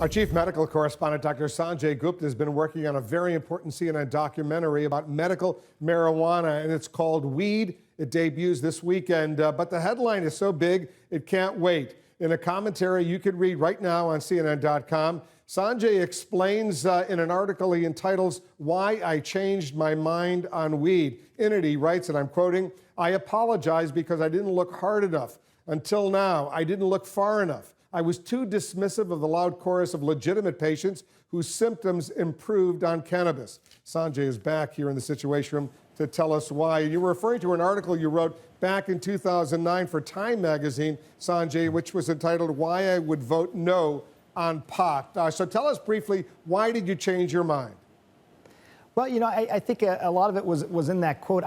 Our chief medical correspondent, Dr. Sanjay Gupta, has been working on a very important CNN documentary about medical marijuana, and it's called Weed. It debuts this weekend, but the headline is so big, it can't wait. In a commentary you can read right now on CNN.com, Sanjay explains in an article he entitles, Why I Changed My Mind on Weed. In it, he writes, and I'm quoting, I apologize because I didn't look hard enough. Until now, I didn't look far enough. I was too dismissive of the loud chorus of legitimate patients whose symptoms improved on cannabis. Sanjay is back here in the Situation Room to tell us why. You were referring to an article you wrote back in 2009 for Time magazine, Sanjay, which was entitled Why I Would Vote No on Pot. So tell us briefly, why did you change your mind? Well, you know, I think a lot of it was in that quote.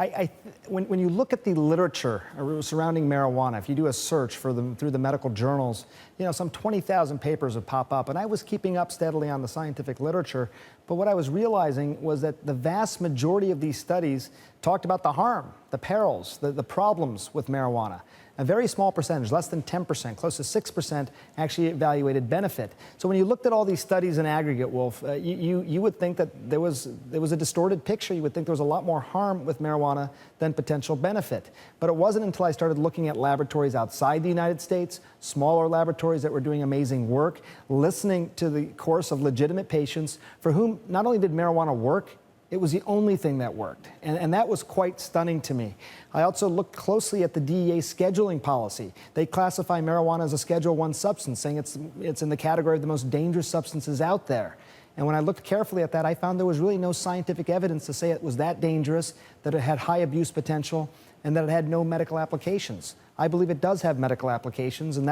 When you look at the literature surrounding marijuana, if you do a search for them through the medical journals, you know, some 20,000 papers would pop up. And I was keeping up steadily on the scientific literature. But what I was realizing was that the vast majority of these studies talked about the harm, the perils, the problems with marijuana. A very small percentage, less than 10%, close to 6%, actually evaluated benefit. So when you looked at all these studies in aggregate, Wolf, you would think that there was a distorted picture. You would think there was a lot more harm with marijuana than potential benefit. But it wasn't until I started looking at laboratories outside the United States, smaller laboratories that were doing amazing work, listening to the course of legitimate patients for whom not only did marijuana work, it was the only thing that worked, and that was quite stunning to me. I also looked closely at the DEA scheduling policy. They classify marijuana as a Schedule I substance, saying it's in the category of the most dangerous substances out there. And when I looked carefully at that, I found there was really no scientific evidence to say it was that dangerous, that it had high abuse potential, and that it had no medical applications. I believe it does have medical applications, and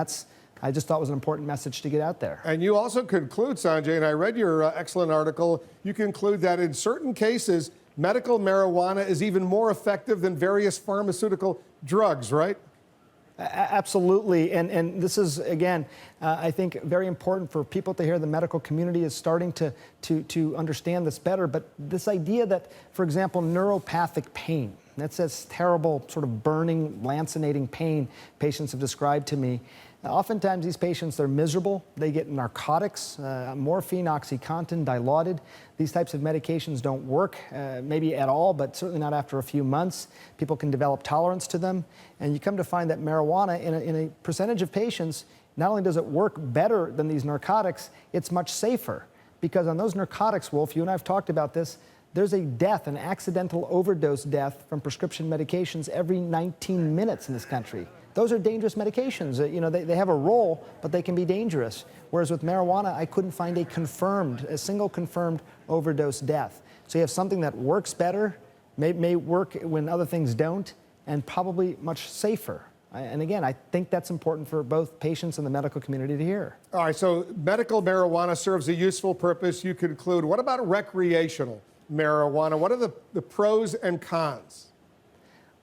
I just thought was an important message to get out there. And you also conclude, Sanjay, and I read your excellent article, you conclude that in certain cases, medical marijuana is even more effective than various pharmaceutical drugs, right? Absolutely, and this is, again, I think very important for people to hear. The medical community is starting to understand this better, but this idea that, for example, neuropathic pain, that's this terrible sort of burning, lancinating pain patients have described to me. Oftentimes these patients, they're miserable. They get narcotics, morphine, OxyContin, Dilaudid. These types of medications don't work, maybe at all, but certainly not after a few months. People can develop tolerance to them. And you come to find that marijuana, in a percentage of patients, not only does it work better than these narcotics, it's much safer. Because on those narcotics, Wolf, you and I have talked about this, there's a death, an accidental overdose death from prescription medications every 19 minutes in this country. Those are dangerous medications. You know, they have a role, but they can be dangerous. Whereas with marijuana, I couldn't find a single confirmed overdose death. So you have something that works better, may work when other things don't, and probably much safer. And again, I think that's important for both patients and the medical community to hear. All right, so medical marijuana serves a useful purpose, you conclude. What about recreational marijuana? What are the pros and cons?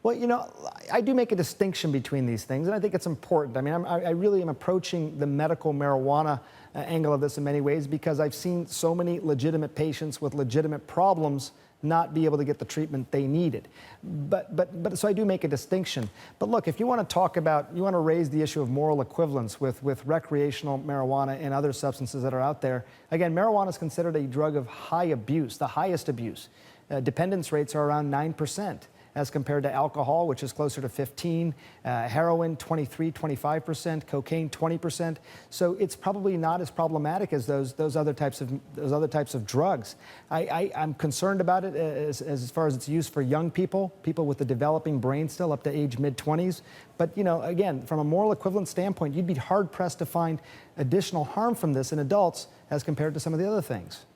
Well, you know, I do make a distinction between these things, and I think it's important. I mean, I really am approaching the medical marijuana angle of this in many ways because I've seen so many legitimate patients with legitimate problems not be able to get the treatment they needed. So I do make a distinction. But look, if you want to talk about, you want to raise the issue of moral equivalence with recreational marijuana and other substances that are out there, again, marijuana is considered a drug of high abuse, the highest abuse. Dependence rates are around 9%. As compared to alcohol, which is closer to 15, heroin 23, 25%, cocaine 20%. So it's probably not as problematic as those other types of drugs. I'm concerned about it as far as its use for young people with a developing brain still up to age mid-20s. But you know, again, from a moral equivalence standpoint, you'd be hard pressed to find additional harm from this in adults as compared to some of the other things.